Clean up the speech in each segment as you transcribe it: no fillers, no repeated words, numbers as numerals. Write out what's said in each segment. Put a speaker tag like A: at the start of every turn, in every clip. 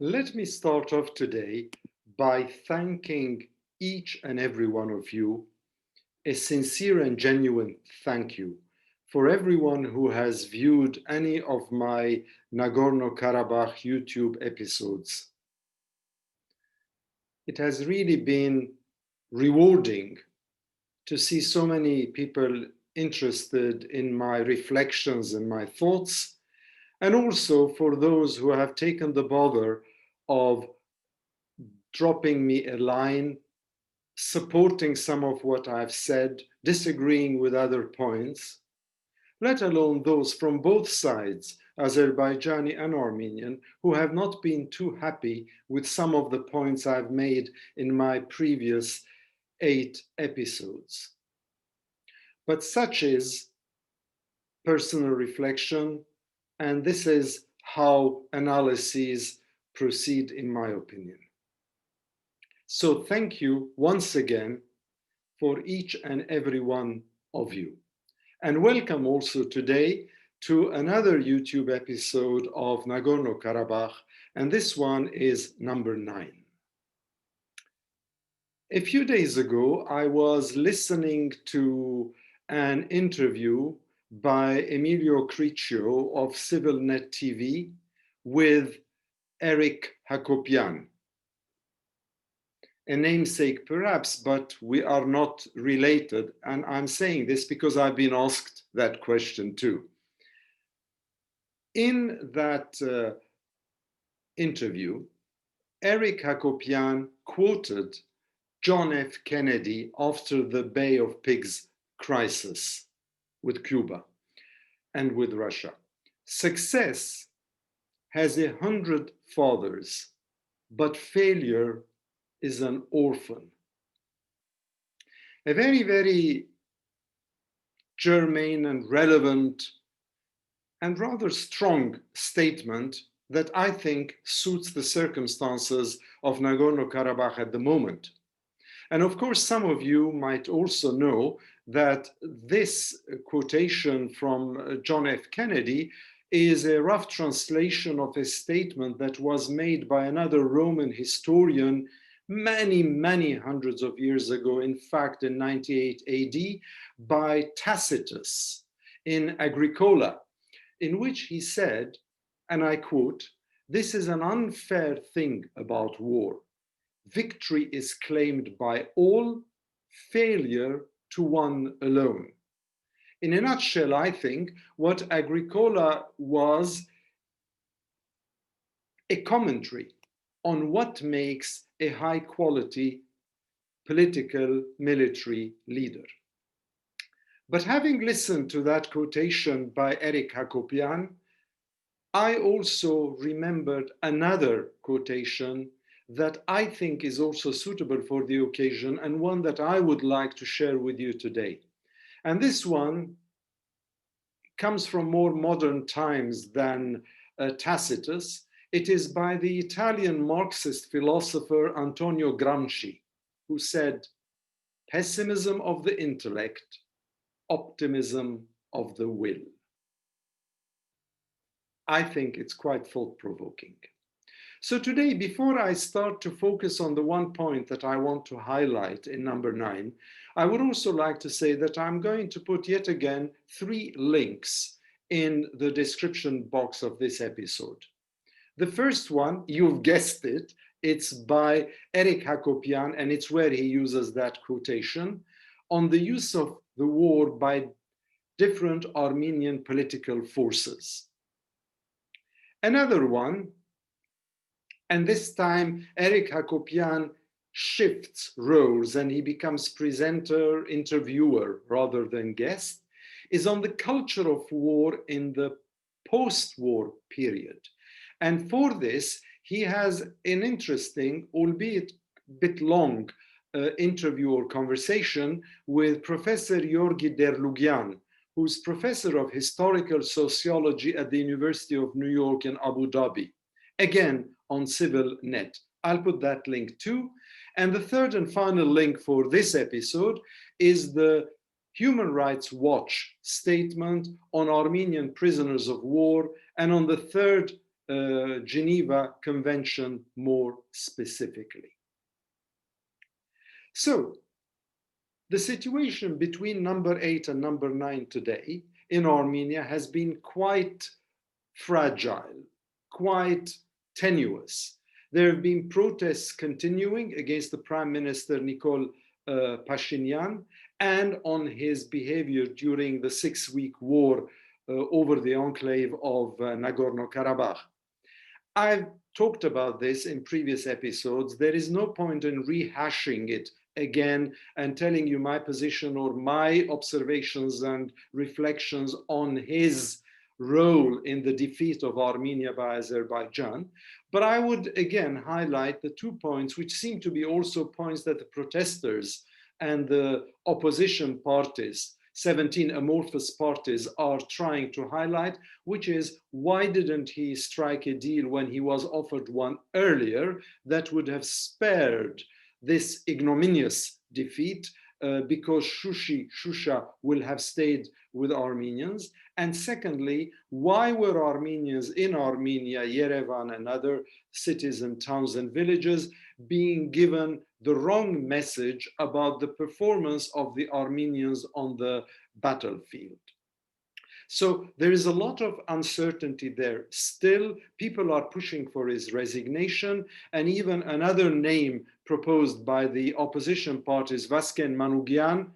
A: Let me start off today by thanking each and every one of you, a sincere and genuine thank you for everyone who has viewed any of my Nagorno-Karabakh YouTube episodes. It has really been rewarding to see so many people interested in my reflections and my thoughts, and also for those who have taken the bother of dropping me a line, supporting some of what I've said, disagreeing with other points, let alone those from both sides, Azerbaijani and Armenian, who have not been too happy with some of the points I've made in my previous 8 episodes. But such is personal reflection, and this is how analyses proceed, in my opinion. So thank you once again for each and every one of you. And welcome also today to another YouTube episode of Nagorno-Karabakh, and this one is number 9. A few days ago, I was listening to an interview by Emilio Criccio of CivilNetTV with Eric Hacopian, a namesake perhaps, but we are not related. And I'm saying this because I've been asked that question too. In that interview, Eric Hacopian quoted John F. Kennedy after the Bay of Pigs crisis with Cuba and with Russia. Success has 100 fathers, but failure is an orphan. A very, very germane and relevant and rather strong statement that I think suits the circumstances of Nagorno-Karabakh at the moment. And of course, some of you might also know that this quotation from John F. Kennedy is a rough translation of a statement that was made by another Roman historian many, many hundreds of years ago, in fact, in 98 AD, by Tacitus in Agricola, in which he said, and I quote, "This is an unfair thing about war. Victory is claimed by all, failure to one alone." In a nutshell, I think what Agricola was a commentary on what makes a high quality political military leader. But having listened to that quotation by Eric Hacopian, I also remembered another quotation that I think is also suitable for the occasion and one that I would like to share with you today. And this one comes from more modern times than Tacitus. It is by the Italian Marxist philosopher Antonio Gramsci, who said, "Pessimism of the intellect, optimism of the will." I think it's quite thought-provoking. So today, before I start to focus on the one point that I want to highlight in number 9, I would also like to say that I'm going to put yet again 3 links in the description box of this episode. The first one, you've guessed it, it's by Eric Hacopian, and it's where he uses that quotation on the use of the war by different Armenian political forces. Another one, and this time Eric Hacopian shifts roles and he becomes presenter, interviewer rather than guest, is on the culture of war in the post-war period. And for this, he has an interesting, albeit a bit long, interview or conversation with Professor Georgi Derluguian, who's professor of historical sociology at the University of New York in Abu Dhabi, again on CivilNet. I'll put that link too. And the third and final link for this episode is the Human Rights Watch statement on Armenian prisoners of war, and on the third Geneva Convention more specifically. So, the situation between number 8 and number 9 today in Armenia has been quite fragile, quite tenuous. There have been protests continuing against the Prime Minister Nikol Pashinyan and on his behavior during the 6-week war over the enclave of Nagorno-Karabakh. I've talked about this in previous episodes. There is no point in rehashing it again and telling you my position or my observations and reflections on his role in the defeat of Armenia by Azerbaijan. But I would again highlight the 2 points, which seem to be also points that the protesters and the opposition parties, 17 amorphous parties, are trying to highlight, which is, why didn't he strike a deal when he was offered one earlier that would have this ignominious defeat, because Shusha will have stayed with Armenians? And secondly, why were Armenians in Armenia, Yerevan and other cities and towns and villages being given the wrong message about the performance of the Armenians on the battlefield? So there is a lot of uncertainty there. Still, people are pushing for his resignation, and even another name proposed by the opposition parties, Vasken Manukyan,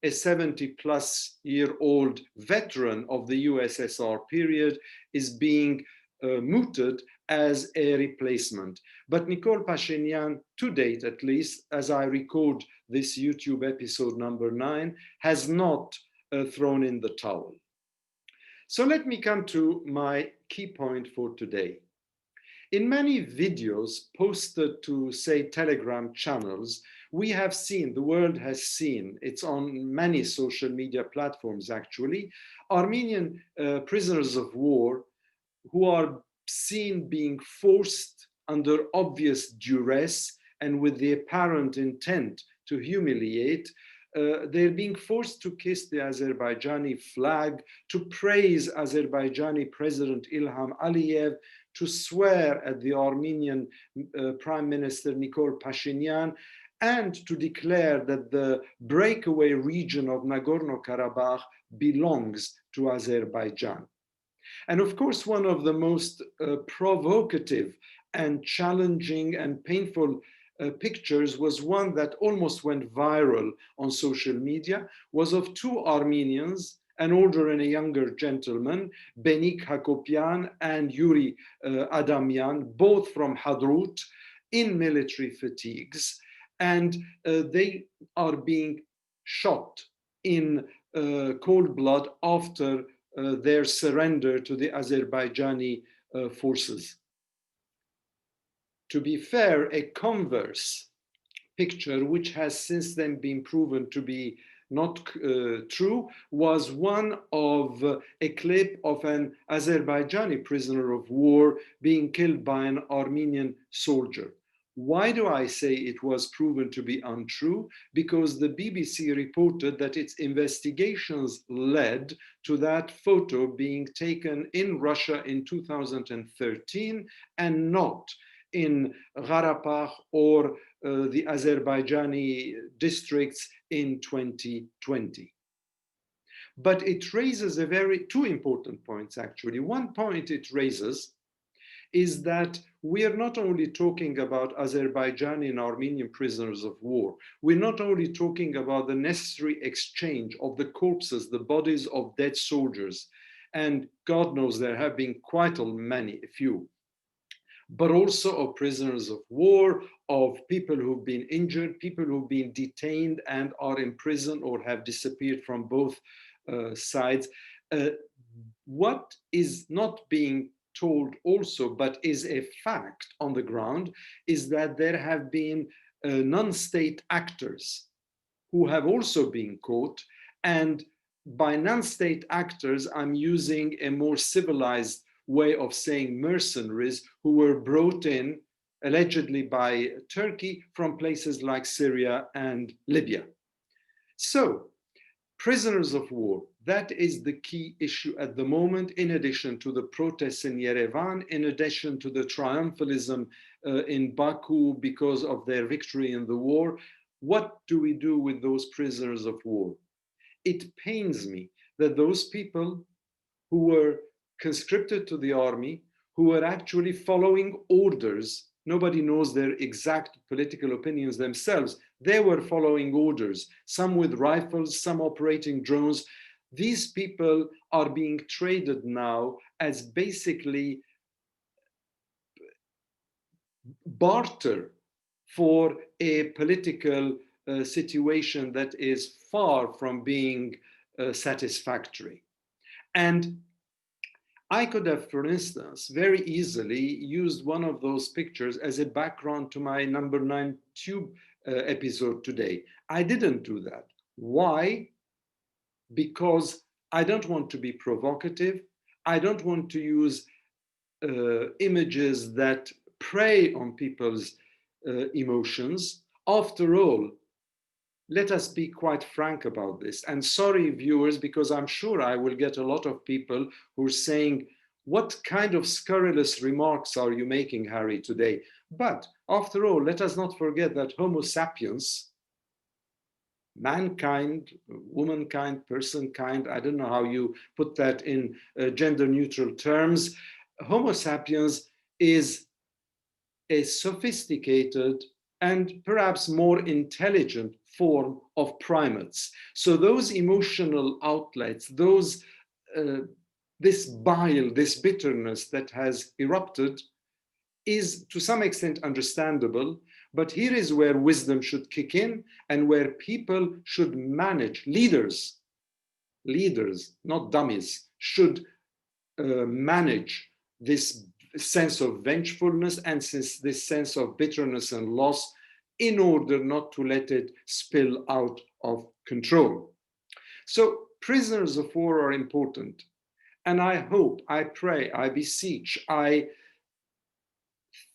A: a 70-plus-year-old veteran of the USSR period, is being mooted as a replacement. But Nikol Pashinyan, to date at least, as I record this YouTube episode number 9, has not thrown in the towel. So let me come to my key point for today. In many videos posted to, say, Telegram channels, we have seen, the world has seen, it's on many social media platforms actually, Armenian prisoners of war who are seen being forced under obvious duress and with the apparent intent to humiliate. They're being forced to kiss the Azerbaijani flag, to praise Azerbaijani President Ilham Aliyev, to swear at the Armenian Prime Minister Nikol Pashinyan, and to declare that the breakaway region of Nagorno-Karabakh belongs to Azerbaijan. And of course, one of the most provocative and challenging and painful pictures was one that almost went viral on social media, was of 2 Armenians, an older and a younger gentleman, Benik Hacopian and Yuri Adamian, both from Hadrut, in military fatigues. And they are being shot in cold blood after their surrender to the Azerbaijani forces. To be fair, a converse picture, which has since then been proven to be not true, was one of a clip of an Azerbaijani prisoner of war being killed by an Armenian soldier. Why do I say it was proven to be untrue? Because the BBC reported that its investigations led to that photo being taken in Russia in 2013 and not in Karabakh or the Azerbaijani districts in 2020. But it raises two important points, actually. One point it raises is that we are not only talking about Azerbaijani and Armenian prisoners of war, we're not only talking about the necessary exchange of the corpses, the bodies of dead soldiers, and God knows there have been quite a few, but also of prisoners of war, of people who've been injured, people who've been detained and are in prison or have disappeared from both sides. What is not being told also, but is a fact on the ground, is that there have been non-state actors who have also been caught. And by non-state actors, I'm using a more civilized way of saying mercenaries who were brought in allegedly by Turkey from places like Syria and Libya. So prisoners of war, That is the key issue at the moment, in addition to the protests in Yerevan, in addition to the triumphalism in Baku because of their victory in the war. What do we do with those prisoners of war? It pains me that those people who were conscripted to the army, who were actually following orders, nobody knows their exact political opinions themselves, they were following orders, some with rifles, some operating drones. These people are being traded now as basically barter for a political situation that is far from being satisfactory. And I could have, for instance, very easily used one of those pictures as a background to my number 9 tube episode today. I didn't do that. Why? Because I don't want to be provocative. I don't want to use images that prey on people's emotions. After all, let us be quite frank about this. And sorry, viewers, because I'm sure I will get a lot of people who are saying, what kind of scurrilous remarks are you making, Harry, today? But after all, let us not forget that Homo sapiens, mankind, womankind, personkind, I don't know how you put that in gender neutral terms, Homo sapiens is a sophisticated and perhaps more intelligent form of primates. So those emotional outlets, this bile, this bitterness that has erupted is to some extent understandable, but here is where wisdom should kick in and where people should manage, leaders, not dummies, should manage this sense of vengefulness and this sense of bitterness and loss in order not to let it spill out of control. So prisoners of war are important. And I hope, I pray, I beseech, I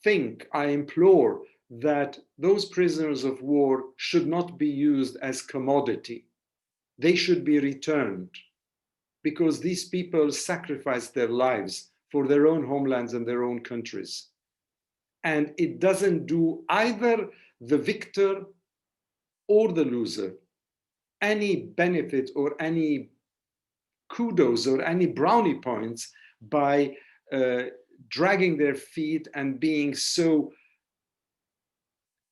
A: think, I implore that those prisoners of war should not be used as commodity. They should be returned because these people sacrificed their lives for their own homelands and their own countries. And it doesn't do either the victor or the loser any benefit or any kudos or any brownie points by dragging their feet and being so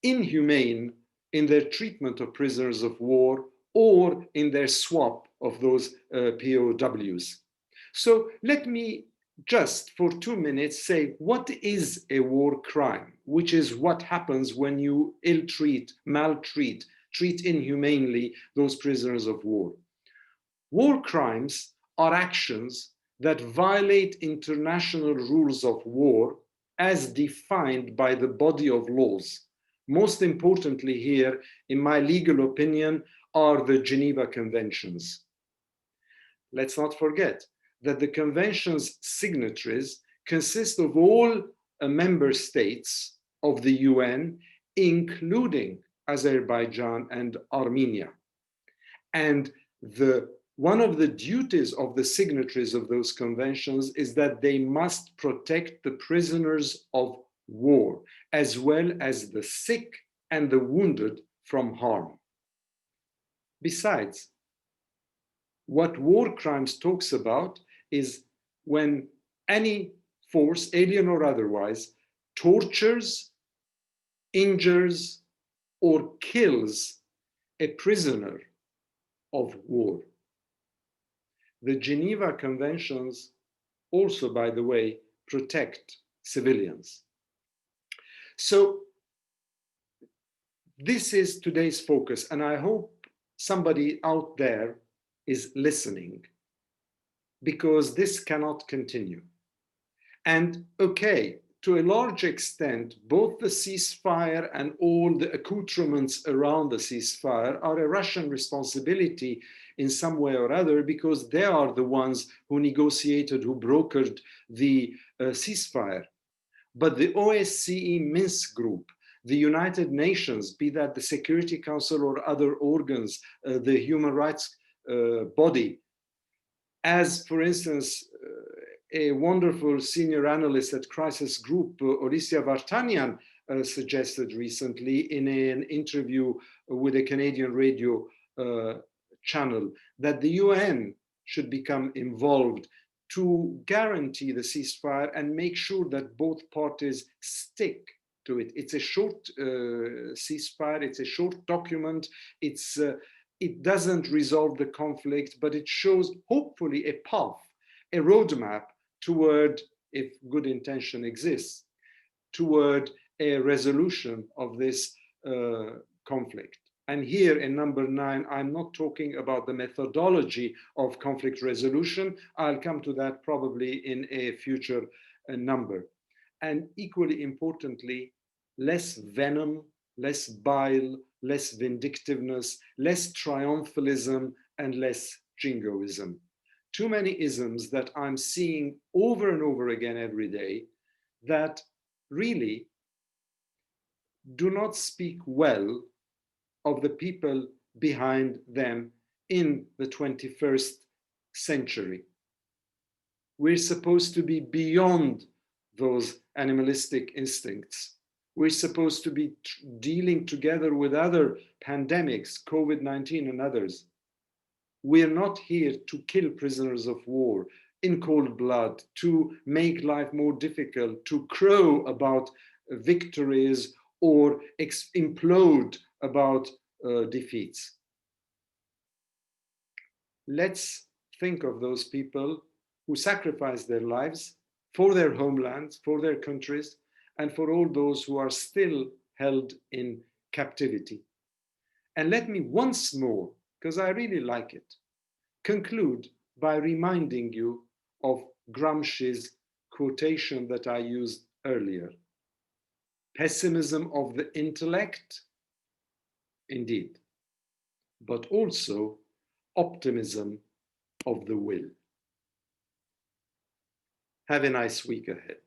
A: inhumane in their treatment of prisoners of war or in their swap of those POWs. So let me just for 2 minutes say, what is a war crime? Which is what happens when you ill-treat, maltreat, treat inhumanely those prisoners of war. War crimes are actions that violate international rules of war as defined by the body of laws. Most importantly here, in my legal opinion, are the Geneva Conventions. Let's not forget that the Convention's signatories consist of all member states of the UN, including Azerbaijan and Armenia. And one of the duties of the signatories of those conventions is that they must protect the prisoners of war, as well as the sick and the wounded from harm. Besides, what war crimes talks about is when any force, alien or otherwise, tortures, injures, or kills a prisoner of war. The Geneva Conventions also, by the way, protect civilians. So this is today's focus, and I hope somebody out there is listening, because this cannot continue. And okay, to a large extent, both the ceasefire and all the accoutrements around the ceasefire are a Russian responsibility in some way or other, because they are the ones who negotiated, who brokered the ceasefire. But the OSCE Minsk group, the United Nations, be that the Security Council or other organs, the human rights body, As, for instance, a wonderful senior analyst at Crisis Group, Orissia Vartanian, suggested recently in an interview with a Canadian radio channel, that the UN should become involved to guarantee the ceasefire and make sure that both parties stick to it. It's a short ceasefire, it's a short document, it doesn't resolve the conflict, but it shows hopefully a path, a roadmap toward, if good intention exists, toward a resolution of this conflict. And here in number 9, I'm not talking about the methodology of conflict resolution. I'll come to that probably in a future number. And equally importantly, less venom, less bile, less vindictiveness, less triumphalism, and less jingoism. Too many isms that I'm seeing over and over again every day that really do not speak well of the people behind them in the 21st century. We're supposed to be beyond those animalistic instincts. We're supposed to be dealing together with other pandemics, COVID-19 and others. We're not here to kill prisoners of war in cold blood, to make life more difficult, to crow about victories or implode about defeats. Let's think of those people who sacrificed their lives for their homelands, for their countries, and for all those who are still held in captivity. And let me once more, because I really like it, conclude by reminding you of Gramsci's quotation that I used earlier. Pessimism of the intellect, indeed, but also optimism of the will. Have a nice week ahead.